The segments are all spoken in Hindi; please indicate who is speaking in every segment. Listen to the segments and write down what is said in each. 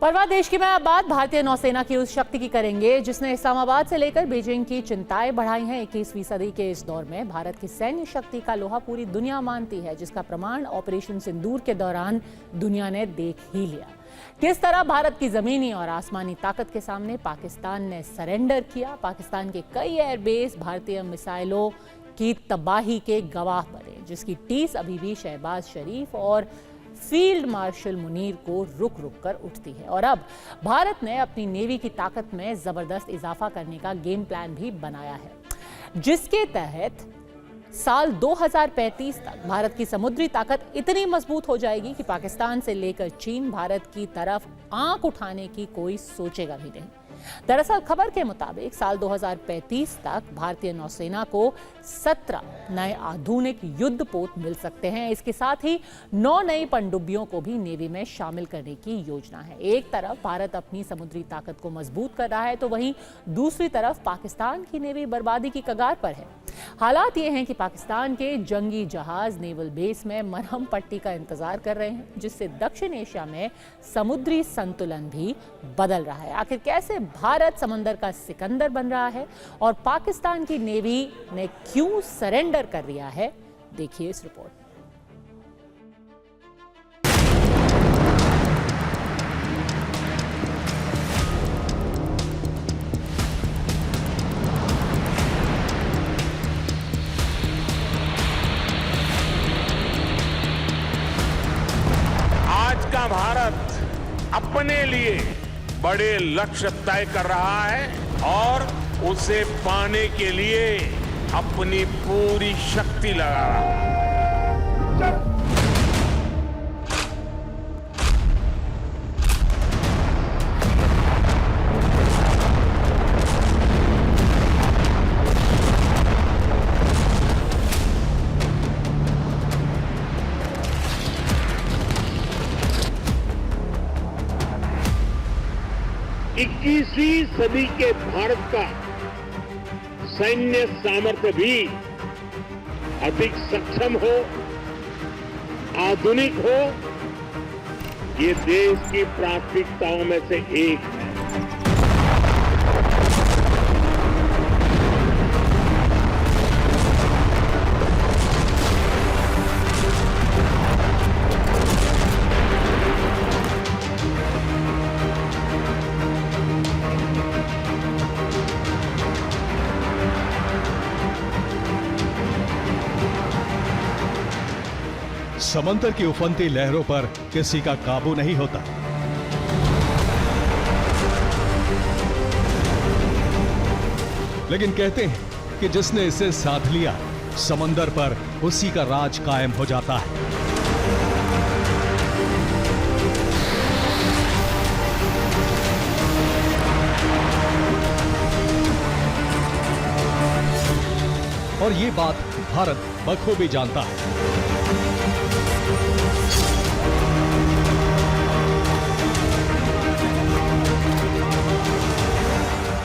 Speaker 1: परवाह देश की मैं बात भारतीय नौसेना की उस शक्ति की करेंगे जिसने इस्लामाबाद से लेकर बीजिंग की चिंताएं बढ़ाई हैं। 21वीं सदी के इस दौर में भारत की सैन्य शक्ति का लोहा पूरी दुनिया मानती है, जिसका प्रमाण ऑपरेशन सिंदूर के दौरान दुनिया ने देख ही लिया। किस तरह भारत की जमीनी और आसमानी ताकत के सामने पाकिस्तान ने सरेंडर किया। पाकिस्तान के कई एयरबेस भारतीय मिसाइलों की तबाही के गवाह बने, जिसकी टीस अभी भी शहबाज शरीफ और फील्ड मार्शल मुनीर को रुक रुक कर उठती है। और अब भारत ने अपनी नेवी की ताकत में जबरदस्त इजाफा करने का गेम प्लान भी बनाया है, जिसके तहत साल 2035 तक भारत की समुद्री ताकत इतनी मजबूत हो जाएगी कि पाकिस्तान से लेकर चीन भारत की तरफ आंख उठाने की कोई सोचेगा भी नहीं। दरअसल खबर के मुताबिक साल 2035 तक भारतीय नौसेना को 17 नए आधुनिक युद्धपोत मिल सकते हैं। इसके साथ ही 9 नई पनडुब्बियों को भी नेवी में शामिल करने की योजना है। एक तरफ भारत अपनी समुद्री ताकत को मजबूत कर रहा है, तो वहीं दूसरी तरफ पाकिस्तान की नेवी बर्बादी की कगार पर है। हालात ये हैं कि पाकिस्तान के जंगी जहाज नेवल बेस में मरहम पट्टी का इंतजार कर रहे हैं, जिससे दक्षिण एशिया में समुद्री संतुलन भी बदल रहा है। आखिर कैसे भारत समंदर का सिकंदर बन रहा है और पाकिस्तान की नेवी ने क्यों सरेंडर कर दिया है, देखिए इस रिपोर्ट।
Speaker 2: आज का भारत अपने लिए बड़े लक्ष्य तय कर रहा है और उसे पाने के लिए अपनी पूरी शक्ति लगा रहा है।
Speaker 3: इक्कीसवीं सदी के भारत का सैन्य सामर्थ्य भी अधिक सक्षम हो, आधुनिक हो, ये देश की प्राथमिकताओं में से एक है।
Speaker 4: समंदर की उफनती लहरों पर किसी का काबू नहीं होता। लेकिन कहते हैं कि जिसने इसे साध लिया, समंदर पर उसी का राज कायम हो जाता है। और ये बात भारत बखूबी जानता है।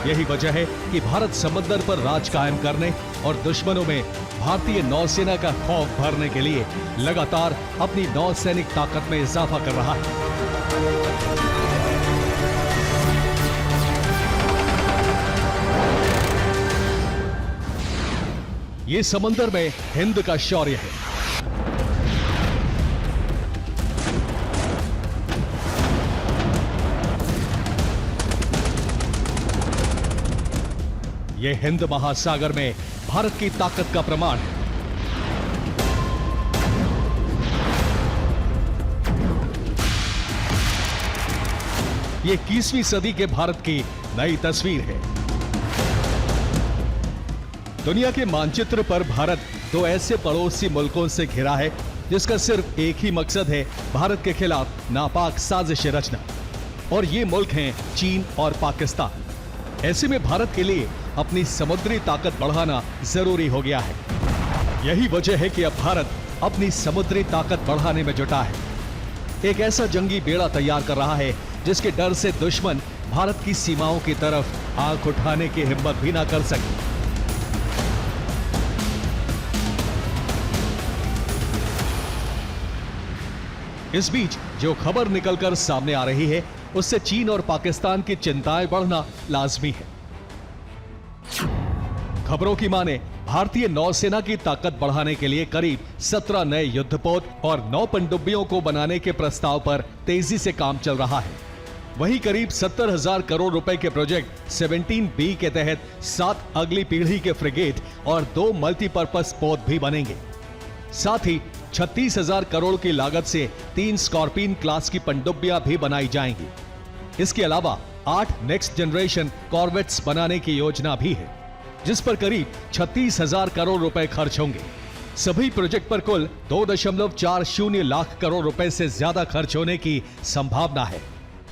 Speaker 4: यही वजह है कि भारत समंदर पर राज कायम करने और दुश्मनों में भारतीय नौसेना का खौफ भरने के लिए लगातार अपनी नौसैनिक ताकत में इजाफा कर रहा है। ये समंदर में हिंद का शौर्य है। ये हिंद महासागर में भारत की ताकत का प्रमाण है। ये 21वीं सदी के भारत की नई तस्वीर है। दुनिया के मानचित्र पर भारत दो ऐसे पड़ोसी मुल्कों से घिरा है जिसका सिर्फ एक ही मकसद है, भारत के खिलाफ नापाक साजिश रचना। और ये मुल्क हैं चीन और पाकिस्तान। ऐसे में भारत के लिए अपनी समुद्री ताकत बढ़ाना जरूरी हो गया है। यही वजह है कि अब भारत अपनी समुद्री ताकत बढ़ाने में जुटा है। एक ऐसा जंगी बेड़ा तैयार कर रहा है जिसके डर से दुश्मन भारत की सीमाओं की तरफ आंख उठाने की हिम्मत भी ना कर सके। इस बीच जो खबर निकलकर सामने आ रही है उससे चीन और पाकिस्तान की चिंताएं बढ़ना लाजमी है। खबरों की माने भारतीय नौसेना की ताकत बढ़ाने के लिए करीब 17 नए युद्धपोत और 9 पनडुब्बियों को बनाने के प्रस्ताव पर तेजी से काम चल रहा है। वहीं करीब 70,000 करोड़ रुपए के प्रोजेक्ट 17B के तहत 7 अगली पीढ़ी के फ्रिगेट और 2 मल्टीपर्पज पोत भी बनेंगे। साथ ही 36,000 करोड़ की लागत से 3 स्कॉर्पियन क्लास की पनडुब्बियां भी बनाई जाएंगी। इसके अलावा 8 नेक्स्ट जनरेशन कॉर्वेट्स बनाने की योजना भी है, जिस पर करीब 36,000 करोड़ रुपए खर्च होंगे। सभी प्रोजेक्ट पर कुल 2.40 लाख करोड़ रुपए से ज्यादा खर्च होने की संभावना है।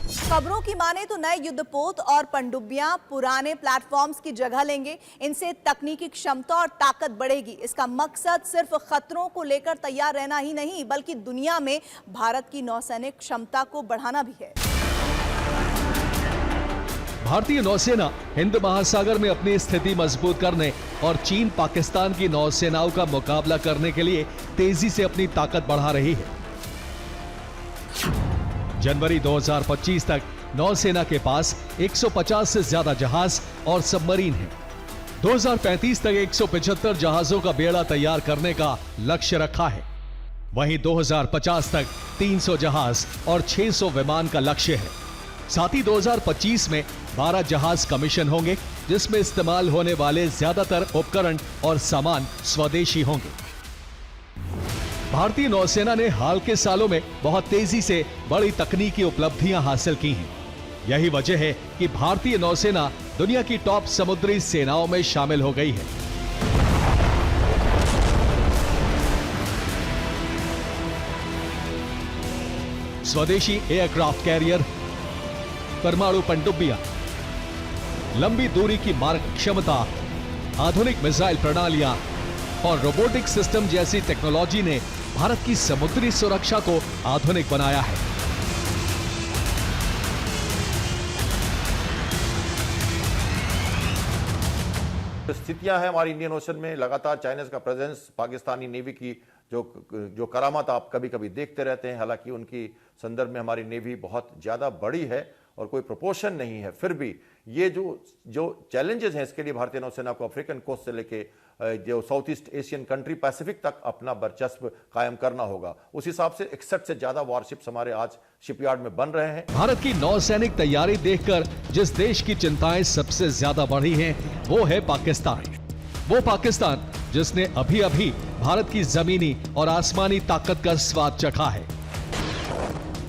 Speaker 5: खबरों की माने तो नए युद्धपोत और पनडुब्बियां पुराने प्लेटफॉर्म्स की जगह लेंगे। इनसे तकनीकी क्षमता और ताकत बढ़ेगी। इसका मकसद सिर्फ खतरों को लेकर तैयार रहना ही नहीं, बल्कि दुनिया में भारत की नौसैनिक क्षमता को बढ़ाना भी है।
Speaker 4: भारतीय नौसेना हिंद महासागर में अपनी स्थिति मजबूत करने और चीन पाकिस्तान की नौसेनाओं का मुकाबला करने के लिए तेजी से अपनी ताकत बढ़ा रही है। जनवरी 2025 तक नौसेना के पास 150 से ज्यादा जहाज और सबमरीन हैं। 2035 तक 175 जहाजों का बेड़ा तैयार करने का लक्ष्य रखा है। वहीं 2050 तक 300 जहाज और 600 विमान का लक्ष्य है। साथ ही 2025 में 12 जहाज कमीशन होंगे, जिसमें इस्तेमाल होने वाले ज्यादातर उपकरण और सामान स्वदेशी होंगे। भारतीय नौसेना ने हाल के सालों में बहुत तेजी से बड़ी तकनीकी उपलब्धियां हासिल की हैं। यही वजह है कि भारतीय नौसेना दुनिया की टॉप समुद्री सेनाओं में शामिल हो गई है। स्वदेशी एयरक्राफ्ट कैरियर, परमाणु पनडुब्बियां, लंबी दूरी की मारक क्षमता, आधुनिक मिसाइल प्रणालियां और रोबोटिक सिस्टम जैसी टेक्नोलॉजी ने भारत की समुद्री सुरक्षा को आधुनिक बनाया है।
Speaker 6: स्थितियां हैं हमारी इंडियन ओशन में, लगातार चाइनीज का प्रेजेंस, पाकिस्तानी नेवी की जो करामात आप कभी कभी देखते रहते हैं। हालांकि उनकी संदर्भ में हमारी नेवी बहुत ज्यादा बड़ी है और कोई प्रोपोर्शन नहीं है, फिर भी ये जो चैलेंजेस हैं, इसके लिए भारतीय नौसेना को अफ्रीकन कोस्ट से लेके जो south east Asian country Pacific तक अपना वर्चस्व कायम करना होगा। उस हिसाब से 61 से ज्यादा वॉरशिप्स हमारे आज शिपयार्ड में बन रहे हैं।
Speaker 4: भारत की नौसैनिक तैयारी देखकर जिस देश की चिंताएं सबसे ज्यादा बढ़ी हैं, वो है पाकिस्तान। वो पाकिस्तान जिसने अभी अभी भारत की जमीनी और आसमानी ताकत का स्वाद चखा है।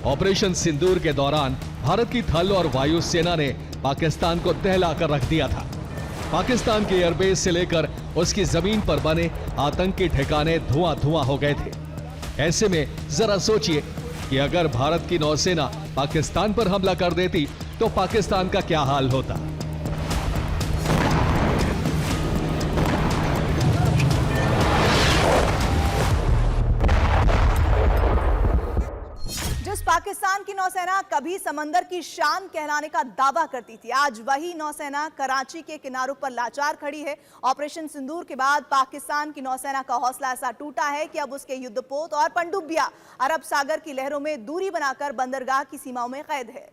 Speaker 4: ऑपरेशन सिंदूर के दौरान भारत की थल और वायु सेना ने पाकिस्तान को दहला कर रख दिया था। पाकिस्तान के एयरबेस से लेकर उसकी जमीन पर बने आतंकी ठिकाने धुआं धुआं हो गए थे। ऐसे में जरा सोचिए कि अगर भारत की नौसेना पाकिस्तान पर हमला कर देती तो पाकिस्तान का क्या हाल होता।
Speaker 5: पाकिस्तान की नौसेना कभी समंदर की शान कहलाने का दावा करती थी, आज वही नौसेना कराची के किनारों पर लाचार खड़ी है। ऑपरेशन सिंदूर के बाद पाकिस्तान की नौसेना का हौसला ऐसा टूटा है कि अब उसके युद्धपोत और पनडुब्बियां अरब सागर की लहरों में दूरी बनाकर बंदरगाह की सीमाओं में कैद है।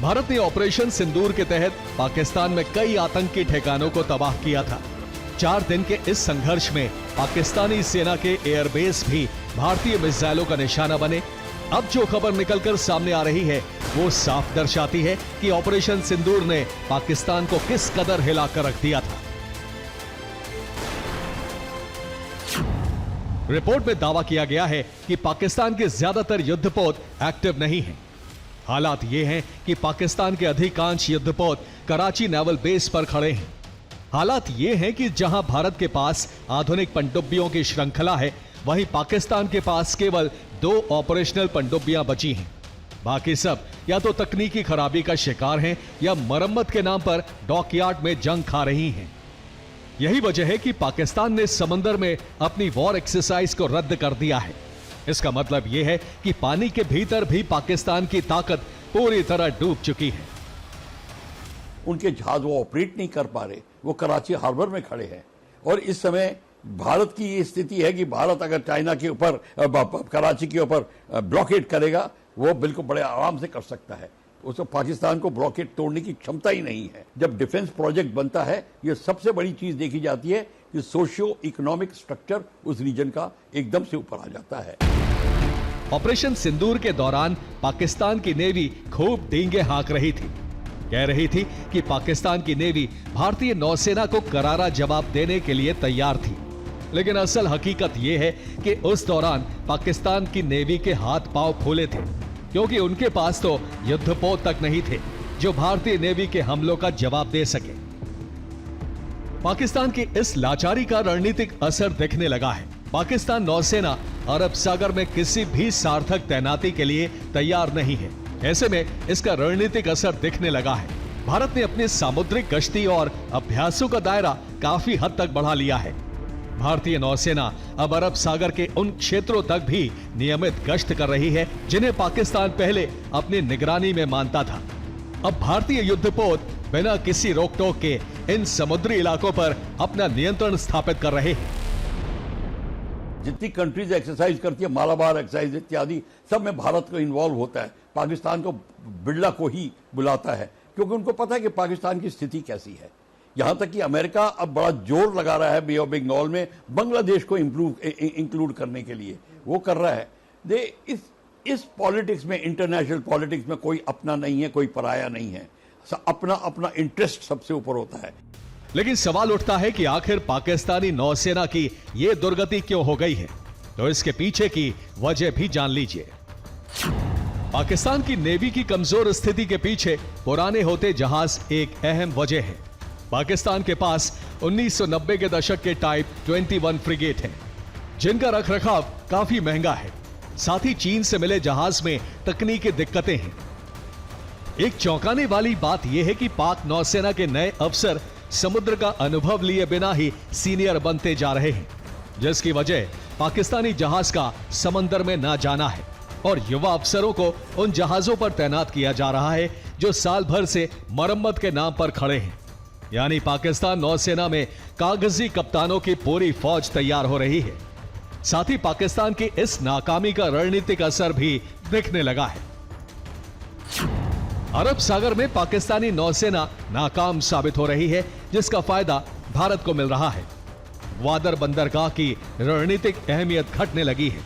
Speaker 4: भारत ने ऑपरेशन सिंदूर के तहत पाकिस्तान में कई आतंकी ठिकानों को तबाह किया था। 4 दिन के इस संघर्ष में पाकिस्तानी सेना के एयरबेस भी भारतीय मिसाइलों का निशाना बने। अब जो खबर निकलकर सामने आ रही है वो साफ दर्शाती है कि ऑपरेशन सिंदूर ने पाकिस्तान को किस कदर हिलाकर रख दिया था। रिपोर्ट में दावा किया गया है कि पाकिस्तान के ज्यादातर युद्धपोत एक्टिव नहीं हैं। हालात ये हैं कि पाकिस्तान के अधिकांश युद्धपोत कराची नेवल बेस पर खड़े हैं। हालात ये हैं कि जहां भारत के पास आधुनिक पनडुब्बियों की श्रृंखला है, वहीं पाकिस्तान के पास केवल 2 ऑपरेशनल पनडुब्बियां बची हैं। बाकी सब या तो तकनीकी खराबी का शिकार हैं या मरम्मत के नाम पर डॉकयार्ड में जंग खा रही हैं। यही वजह है कि पाकिस्तान ने समंदर में अपनी वॉर एक्सरसाइज को रद्द कर दिया है। इसका मतलब यह है कि पानी के भीतर भी पाकिस्तान की ताकत पूरी तरह डूब चुकी है।
Speaker 7: उनके जहाज वो ऑपरेट नहीं कर पा रहे, वो कराची हार्बर में खड़े हैं और इस समय भारत की ये स्थिति है कि भारत अगर चाइना के ऊपर कराची के ऊपर ब्लॉकेड करेगा, वो बिल्कुल बड़े आराम से कर सकता है। उसको पाकिस्तान को ब्लॉकेड तोड़ने की क्षमता ही नहीं है। जब डिफेंस प्रोजेक्ट बनता है, ये सबसे बड़ी चीज देखी जाती है कि सोशियो इकोनॉमिक स्ट्रक्चर उस रीजन का एकदम से ऊपर आ जाता है।
Speaker 4: ऑपरेशन सिंदूर के दौरान पाकिस्तान की नेवी खूब डींगे हाँक रही थी। कह रही थी कि पाकिस्तान की नेवी भारतीय नौसेना को करारा जवाब देने के लिए तैयार थी। लेकिन असल हकीकत यह है कि उस दौरान पाकिस्तान की नेवी के हाथ पांव फूले थे, क्योंकि उनके पास तो युद्धपोत तक नहीं थे जो भारतीय नेवी के हमलों का जवाब दे सके। पाकिस्तान की इस लाचारी का रणनीतिक असर दिखने लगा है। पाकिस्तान नौसेना अरब सागर में किसी भी सार्थक तैनाती के लिए तैयार नहीं है। ऐसे में इसका रणनीतिक असर दिखने लगा है। भारत ने अपने सामुद्रिक गश्ती और अभ्यासों का दायरा काफी हद तक बढ़ा लिया है। भारतीय नौसेना अब अरब सागर के उन क्षेत्रों तक भी नियमित गश्त कर रही है जिन्हें पाकिस्तान पहले अपनी निगरानी में मानता था। अब भारतीय युद्धपोत बिना किसी रोक टोक के इन समुद्री इलाकों पर अपना नियंत्रण स्थापित कर रहे हैं।
Speaker 7: जितनी कंट्रीज एक्सरसाइज करती है, मालाबार एक्सरसाइज इत्यादि, सब में भारत को इन्वॉल्व होता है। पाकिस्तान को बिरला को ही बुलाता है, क्योंकि उनको पता है कि पाकिस्तान की स्थिति कैसी है। यहां तक कि अमेरिका अब बड़ा जोर लगा रहा है बे ऑफ बंगाल में बांग्लादेश को इंक्लूड करने के लिए, वो कर रहा है। इस पॉलिटिक्स में, इंटरनेशनल पॉलिटिक्स में कोई अपना नहीं है, कोई पराया नहीं है। अपना अपना इंटरेस्ट सबसे ऊपर होता है।
Speaker 4: लेकिन सवाल उठता है कि आखिर पाकिस्तानी नौसेना की यह दुर्गति क्यों हो गई है? तो इसके पीछे की वजह भी जान लीजिए। पाकिस्तान की नेवी की कमजोर स्थिति के पीछे पुराने होते जहाज एक अहम वजह है। पाकिस्तान के पास 1990 के दशक के टाइप 21 फ्रिगेट हैं, जिनका रखरखाव काफी महंगा है। साथ ही चीन से मिले जहाज में तकनीकी दिक्कतें हैं। एक चौंकाने वाली बात यह है कि पाक नौसेना के नए अफसर समुद्र का अनुभव लिए बिना ही सीनियर बनते जा रहे हैं, जिसकी वजह पाकिस्तानी जहाज का समंदर में ना जाना है और युवा अफसरों को उन जहाजों पर तैनात किया जा रहा है जो साल भर से मरम्मत के नाम पर खड़े हैं। यानी पाकिस्तान नौसेना में कागजी कप्तानों की पूरी फौज तैयार हो रही है। साथ ही पाकिस्तान की इस नाकामी का रणनीतिक असर भी दिखने लगा है। अरब सागर में पाकिस्तानी नौसेना नाकाम साबित हो रही है, जिसका फायदा भारत को मिल रहा है। ग्वादर बंदरगाह की रणनीतिक अहमियत घटने लगी है,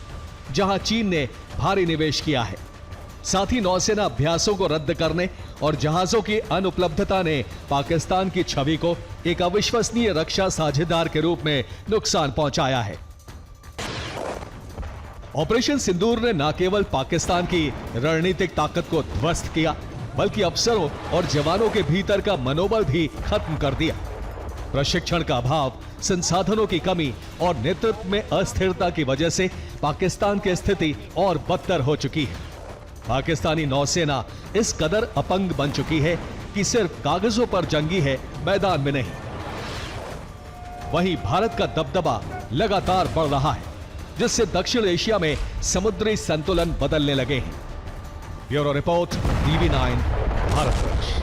Speaker 4: जहां चीन ने भारी निवेश किया है। साथ ही नौसेना अभ्यासों को रद्द करने और जहाजों की अनुपलब्धता ने पाकिस्तान की छवि को एक अविश्वसनीय रक्षा साझेदार के रूप में नुकसान पहुंचाया है। ऑपरेशन सिंदूर ने न केवल पाकिस्तान की रणनीतिक ताकत को ध्वस्त किया, बल्कि अफसरों और जवानों के भीतर का मनोबल भी खत्म कर दिया। प्रशिक्षण का अभाव, संसाधनों की कमी और नेतृत्व में अस्थिरता की वजह से पाकिस्तान की स्थिति और बदतर हो चुकी है। पाकिस्तानी नौसेना इस कदर अपंग बन चुकी है कि सिर्फ कागजों पर जंगी है, मैदान में नहीं। वहीं भारत का दबदबा लगातार बढ़ रहा है, जिससे दक्षिण एशिया में समुद्री संतुलन बदलने लगे हैं। Bureau report, TV9 Bharatvarsh.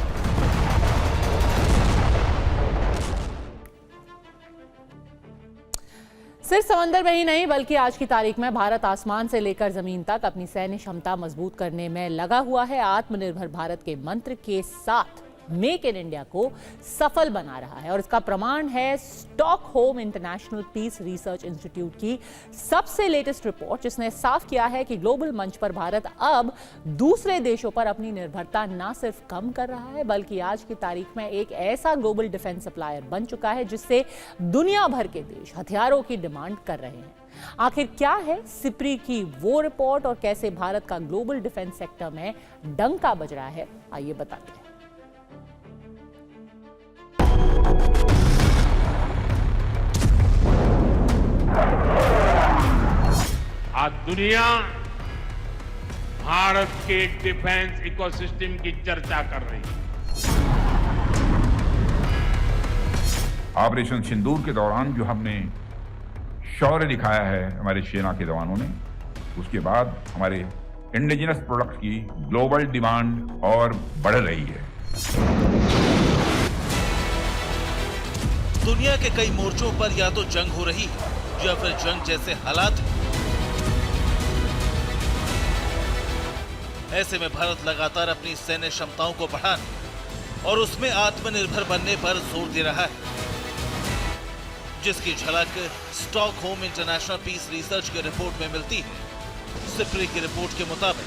Speaker 1: सिर्फ समंदर में ही नहीं बल्कि आज की तारीख में भारत आसमान से लेकर जमीन तक अपनी सैन्य क्षमता मजबूत करने में लगा हुआ है। आत्मनिर्भर भारत के मंत्र के साथ मेक इन इंडिया को सफल बना रहा है और इसका प्रमाण है Stockholm International Peace Research Institute की सबसे लेटेस्ट रिपोर्ट, जिसने साफ किया है कि ग्लोबल मंच पर भारत अब दूसरे देशों पर अपनी निर्भरता न सिर्फ कम कर रहा है बल्कि आज की तारीख में एक ऐसा ग्लोबल डिफेंस सप्लायर बन चुका है जिससे दुनिया भर के देश हथियारों की डिमांड कर रहे हैं। आखिर क्या है सिप्री की वो रिपोर्ट और कैसे भारत का ग्लोबल डिफेंस सेक्टर में डंका बज रहा है, आइए बताते हैं।
Speaker 2: आज दुनिया भारत के डिफेंस इकोसिस्टम की चर्चा कर रही है।
Speaker 8: ऑपरेशन सिंदूर के दौरान जो हमने शौर्य दिखाया है हमारे सेना के जवानों ने, उसके बाद हमारे इंडिजिनस प्रोडक्ट्स की ग्लोबल डिमांड और बढ़ रही है।
Speaker 9: दुनिया के कई मोर्चों पर या तो जंग हो रही है या फिर जंग जैसे हालात हैं। ऐसे में भारत लगातार अपनी सैन्य क्षमताओं को बढ़ाने और उसमें आत्मनिर्भर बनने पर जोर दे रहा है, जिसकी झलक स्टॉकहोम इंटरनेशनल पीस रिसर्च की रिपोर्ट में मिलती है। सिप्री की रिपोर्ट के मुताबिक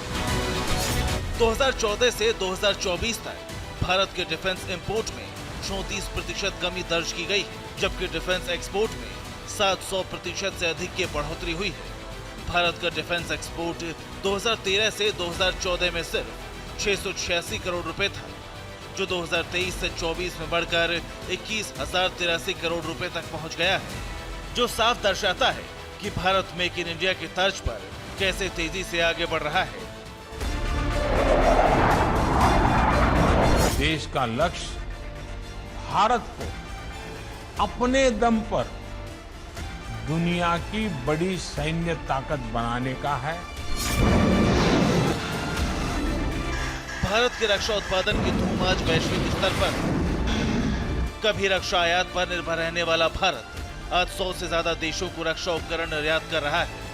Speaker 9: 2014 से 2024 तक भारत के डिफेंस इंपोर्ट में 34% कमी दर्ज की गई है, जबकि डिफेंस एक्सपोर्ट में 700% से अधिक की बढ़ोतरी हुई है। भारत का डिफेंस एक्सपोर्ट 2013 से 2014 में सिर्फ 686 करोड़ रुपए था, जो 2023 से 24 में बढ़कर 21,083 करोड़ रुपए तक पहुंच गया है, जो साफ दर्शाता है कि भारत मेक इन इंडिया की तर्ज पर कैसे तेजी से आगे बढ़ रहा है।
Speaker 2: देश का लक्ष्य भारत को अपने दम पर दुनिया की बड़ी सैन्य ताकत बनाने का है।
Speaker 9: भारत के रक्षा उत्पादन की धूम आज वैश्विक स्तर पर। कभी रक्षा आयात पर निर्भर रहने वाला भारत आज 100 से ज्यादा देशों को रक्षा उपकरण निर्यात कर रहा है,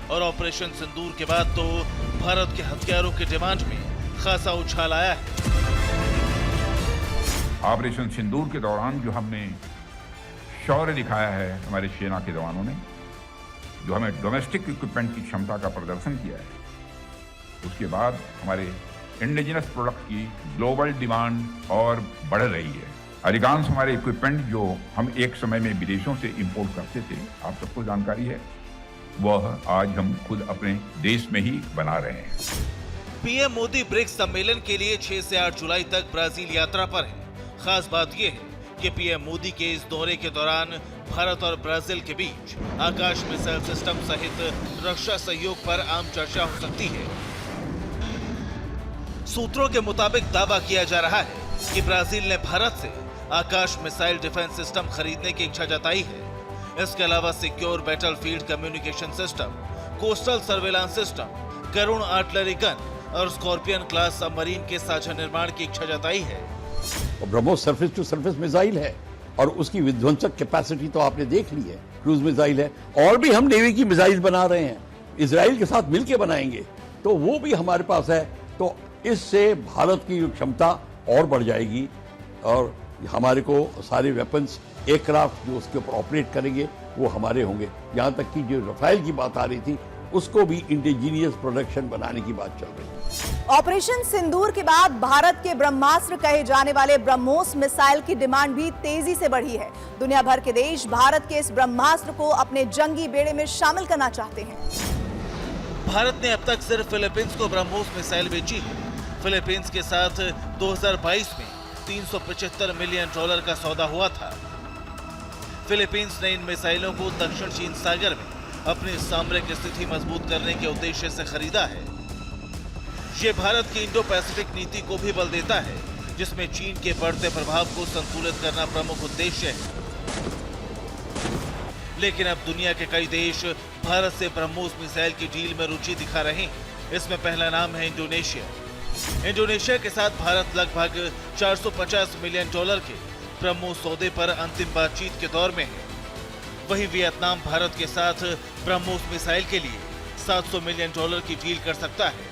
Speaker 9: और ऑपरेशन सिंदूर के बाद तो भारत के हथियारों की डिमांड में खासा उछाल आया है।
Speaker 8: ऑपरेशन सिंदूर के दौरान जो हमने शौर्य दिखाया है हमारे सेना के जवानों ने, जो हमें डोमेस्टिक इक्विपमेंट की क्षमता का प्रदर्शन किया है, उसके बाद हमारे इंडिजिनस प्रोडक्ट की ग्लोबल डिमांड और बढ़ रही है। अधिकांश हमारे इक्विपमेंट जो हम एक समय में विदेशों से इंपोर्ट करते थे, आप सबको जानकारी है, वह आज हम खुद अपने देश में ही बना रहे हैं।
Speaker 9: पीएम मोदी ब्रिक्स सम्मेलन के लिए 6 से 8 जुलाई तक ब्राजील यात्रा पर है। खास बात यह है कि पीएम मोदी के इस दौरे के दौरान भारत और ब्राजील के बीच आकाश मिसाइल सिस्टम सहित रक्षा सहयोग पर आम चर्चा हो सकती है। सूत्रों के मुताबिक दावा किया जा रहा है कि ब्राजील ने भारत से आकाश मिसाइल डिफेंस सिस्टम खरीदने की इच्छा जताई है। इसके अलावा secure battlefield communication system, coastal surveillance system, करुण आर्टिलरी गन और स्कॉर्पियन क्लास सबमरीन के साझा निर्माण की इच्छा जताई है।
Speaker 7: BrahMos surface to surface missile है और उसकी विध्वंसक कैपेसिटी तो आपने देख ली है, क्रूज मिसाइल है, और भी हम नेवी की मिसाइल बना रहे हैं, इजराइल के साथ मिलकर बनाएंगे, तो वो भी हमारे पास है। तो इससे भारत की क्षमता और बढ़ जाएगी और हमारे को सारे वेपन्स एयरक्राफ्ट जो उसके ऊपर ऑपरेट करेंगे वो हमारे होंगे। यहाँ तक कि जो रफाइल की बात आ रही थी, उसको भी इंडिजीनियस प्रोडक्शन बनाने की बात चल रही है।
Speaker 5: ऑपरेशन सिंदूर के बाद भारत के ब्रह्मास्त्र कहे जाने वाले ब्रह्मोस मिसाइल की डिमांड भी तेजी से बढ़ी है। दुनिया भर के देश भारत के इस ब्रह्मास्त्र को अपने जंगी बेड़े में शामिल करना चाहते हैं।
Speaker 9: भारत ने अब तक सिर्फ फिलीपींस को ब्रह्मोस मिसाइल बेची है। फिलीपींस के साथ 2022 में $375 मिलियन का सौदा हुआ था। फिलीपींस ने इन मिसाइलों को दक्षिण चीन सागर में अपनी सामरिक स्थिति मजबूत करने के उद्देश्य से खरीदा है। ये भारत की इंडो पैसिफिक नीति को भी बल देता है, जिसमें चीन के बढ़ते प्रभाव को संतुलित करना प्रमुख उद्देश्य है। लेकिन अब दुनिया के कई देश भारत से ब्रह्मोस मिसाइल की डील में रुचि दिखा रहे हैं। इसमें पहला नाम है इंडोनेशिया। इंडोनेशिया के साथ भारत लगभग $450 मिलियन के ब्रह्मोस सौदे पर अंतिम बातचीत के दौर में है। वहीं वियतनाम भारत के साथ ब्रह्मोस मिसाइल के लिए $700 मिलियन की डील कर सकता है।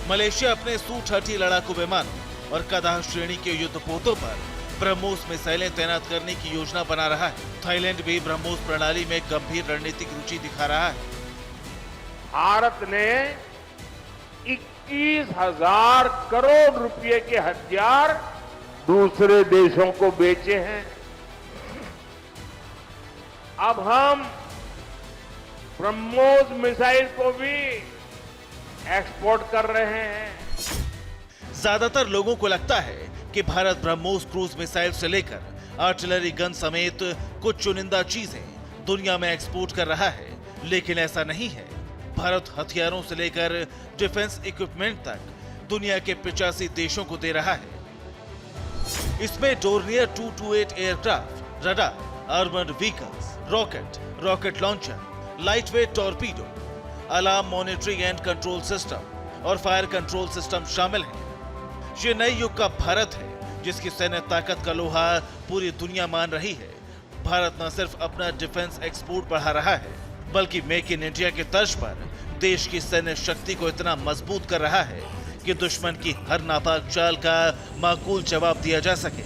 Speaker 9: मलेशिया अपने Su-30 लड़ाकू विमानों और कदाह श्रेणी के युद्धपोतों पर ब्रह्मोस मिसाइलें तैनात करने की योजना बना रहा है। थाईलैंड भी ब्रह्मोस प्रणाली में गंभीर रणनीतिक रुचि दिखा रहा है।
Speaker 2: भारत ने 21,000 करोड़ रुपए के हथियार दूसरे देशों को बेचे हैं। अब हम ब्रह्मोस मिसाइल को भी एक्सपोर्ट कर रहे हैं।
Speaker 9: ज्यादातर लोगों को लगता है कि भारत ब्रह्मोस क्रूज मिसाइल से लेकर आर्टिलरी गन समेत कुछ चुनिंदा चीजें दुनिया में एक्सपोर्ट कर रहा है, लेकिन ऐसा नहीं है। भारत हथियारों से लेकर डिफेंस इक्विपमेंट तक दुनिया के 85 देशों को दे रहा है। इसमें Dornier 228 aircraft, radar, armoured vehicles, rocket launcher, lightweight torpedo, alarm monitoring and control system और फायर कंट्रोल सिस्टम शामिल हैं। ये नए युग का भारत है, जिसकी सैन्य ताकत का लोहा पूरी दुनिया मान रही है। भारत न सिर्फ अपना डिफेंस एक्सपोर्ट बढ़ा रहा है, बल्कि मेक इन इंडिया के तर्ज पर देश की सैन्य शक्ति को इतना मजबूत कर रहा है कि दुश्मन की हर नापाक चाल का माकूल जवाब दिया जा सके।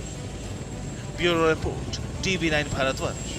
Speaker 9: Bureau report, TV9 Bharatvarsh.